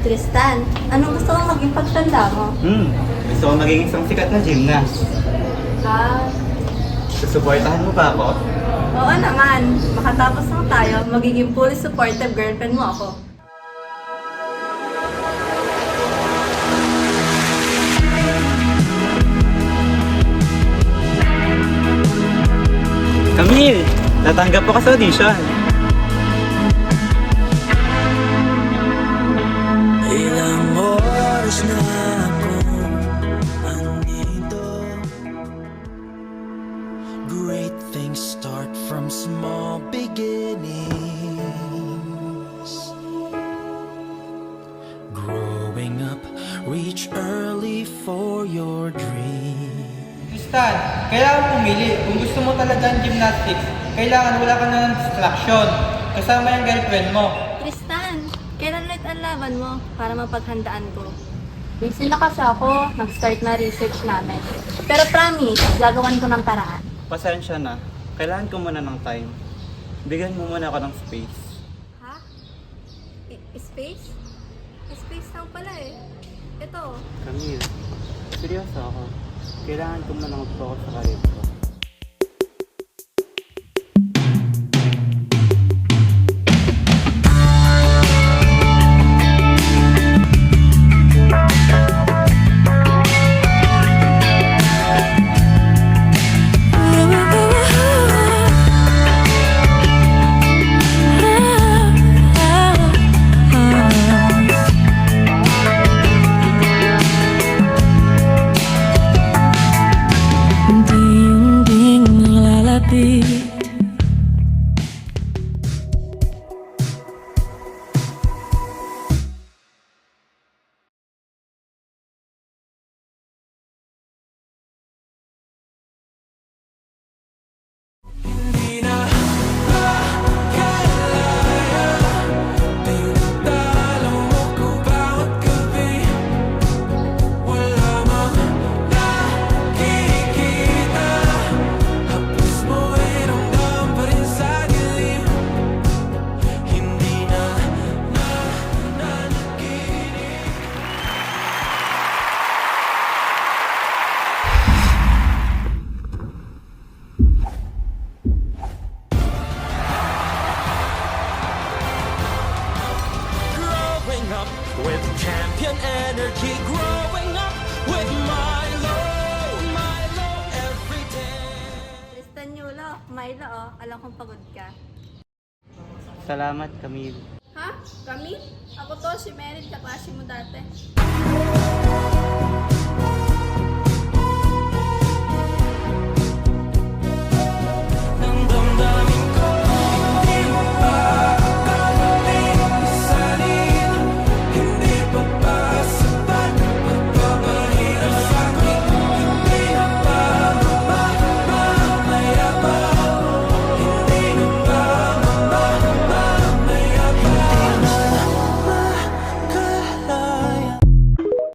Tristan, anong gusto mong maging pagtanda mo? Gusto ko maging isang sikat na gymnast. Ah, Susuportahan mo ba ako? oo naman. Makatapos lang tayo, magiging fully supportive girlfriend mo ako. Camille! Natanggap ko ka sa audition. Ilang oras na akong andito. Great things start from small beginnings. Growing up, reach early for your dreams. Tristan, kailangan pumili. Kung gusto mo talaga ng gymnastics, kailangan wala ka na ng distraction. Kasama yung girlfriend mo. Tristan, kailan ulit ang laban mo para mapaghandaan ko? Busy na kasi ako, nag-start na research namin. Pero promise, gagawan ko ng paraan. Pasensya na. Kailangan ko muna ng time. Bigyan mo muna ako ng space. Ha? Space? Space lang pala eh. Ito. Camille, seryoso ako. Kailangan ko muna mag-focus sa career ko. Ding-ding lalapit. Hindi na makalaya. Tinatalo mo ko bawat gabi. Wala mang nakikita. Haplos mo ay ramdam pa rin sa dilim. Hindi na nananaginip. Growing up with champion energy. Growing up with Milo. Milo every day. Tristan Yulo, Milo oh, alam kong pagod ka. Salamat, Camille. Ha? Kami? Ako to, si Meryl, kaklase mo dati.